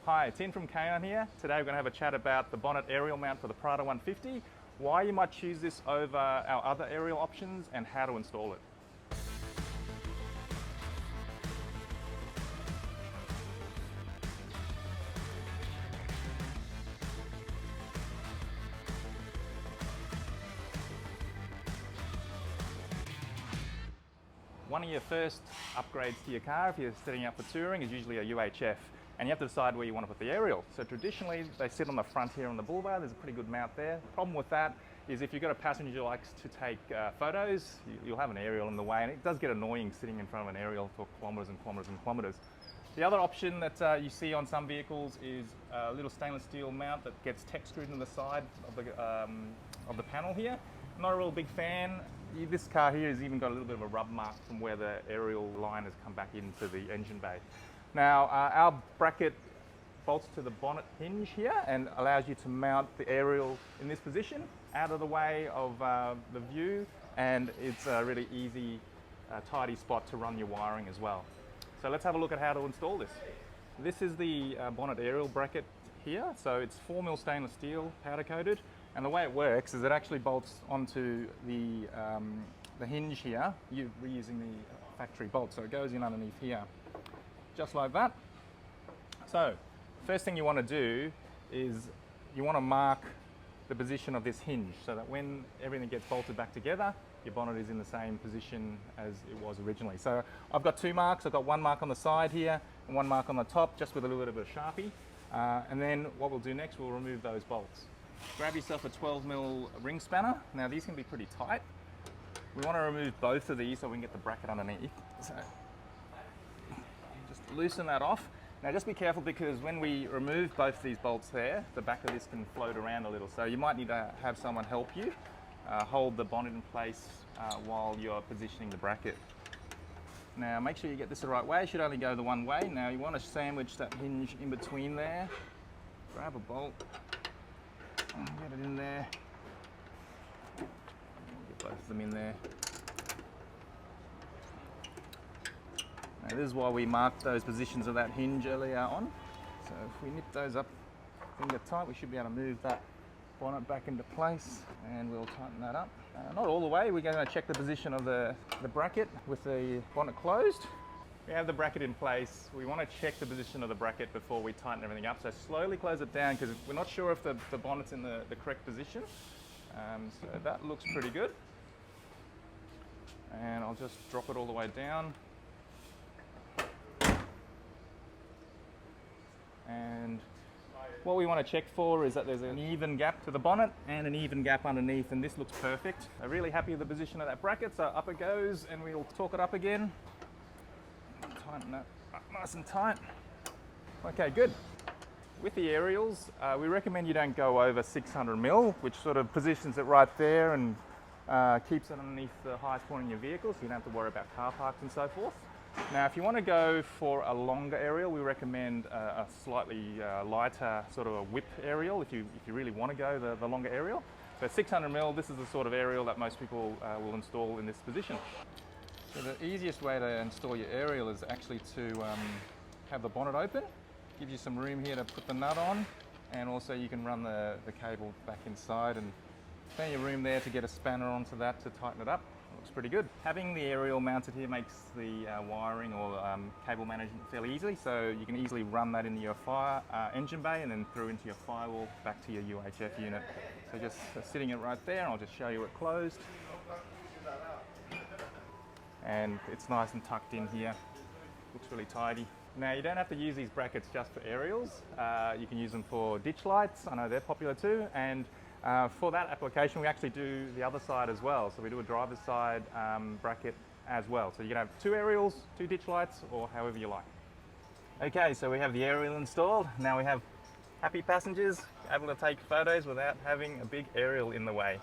Hi, it's Ian from K9 here. Today we're going to have a chat about the bonnet aerial mount for the Prado 150, why you might choose this over our other aerial options, and how to install it. One of your first upgrades to your car, if you're setting up for touring, is usually a UHF, and you have to decide where you want to put the aerial. So traditionally, they sit on the front here on the bulbar. There's a pretty good mount there. The problem with that is if you've got a passenger who likes to take photos, you'll have an aerial in the way, and it does get annoying sitting in front of an aerial for kilometres and kilometres and kilometres. The other option that you see on some vehicles is a little stainless steel mount that gets textured into the side of the panel here. I'm not a real big fan. This car here has even got a little bit of a rub mark from where the aerial line has come back into the engine bay. Now, our bracket bolts to the bonnet hinge here and allows you to mount the aerial in this position, out of the way of the view, and it's a really easy, tidy spot to run your wiring as well. So let's have a look at how to install this. This is the bonnet aerial bracket here. So it's 4mm stainless steel, powder coated, and the way it works is it actually bolts onto the hinge here, reusing the factory bolt. So it goes in underneath here, just like that. So first thing you want to do is you want to mark the position of this hinge so that when everything gets bolted back together, your bonnet is in the same position as it was originally. So I've got two marks. I've got one mark on the side here and one mark on the top, just with a little bit of a Sharpie. And then what we'll do next, we'll remove those bolts. Grab yourself a 12mm ring spanner. Now these can be pretty tight. We want to remove both of these so we can get the bracket underneath. So just loosen that off. Now just be careful, because when we remove both these bolts there, the back of this can float around a little. So you might need to have someone help you hold the bonnet in place while you're positioning the bracket. Now make sure you get this the right way. It should only go the one way. Now you want to sandwich that hinge in between there. Grab a bolt, get it in there. Get both of them in there. Now this is why we marked those positions of that hinge earlier on. So if we nip those up finger tight, we should be able to move that bonnet back into place, and we'll tighten that up. Not all the way. We're going to check the position of the bracket with the bonnet closed. We have the bracket in place. We want to check the position of the bracket before we tighten everything up. So slowly close it down, because we're not sure if the bonnet's in the correct position. So that looks pretty good. And I'll just drop it all the way down. And what we want to check for is that there's an even gap to the bonnet and an even gap underneath, and this looks perfect. I'm really happy with the position of that bracket, so up it goes, and we'll torque it up again. Tighten that up nice and tight. Okay, good. With the aerials, we recommend you don't go over 600mm, which sort of positions it right there and keeps it underneath the highest point in your vehicle, so you don't have to worry about car parks and so forth. Now, if you want to go for a longer aerial, we recommend a slightly lighter sort of a whip aerial if you really want to go the longer aerial. So 600mm, this is the sort of aerial that most people will install in this position. So the easiest way to install your aerial is actually to have the bonnet open. Gives you some room here to put the nut on, and also you can run the cable back inside, and plenty of room there to get a spanner onto that to tighten it up. Looks pretty good. Having the aerial mounted here makes the wiring or cable management fairly easy, so you can easily run that into your engine bay and then through into your firewall back to your UHF unit. So just sitting it right there, and I'll just show you it closed. And it's nice and tucked in here. Looks really tidy. Now you don't have to use these brackets just for aerials. You can use them for ditch lights. I know they're popular too. And for that application, we actually do the other side as well. So we do a driver's side bracket as well. So you can have two aerials, two ditch lights, or however you like. Okay, so we have the aerial installed. Now we have happy passengers able to take photos without having a big aerial in the way.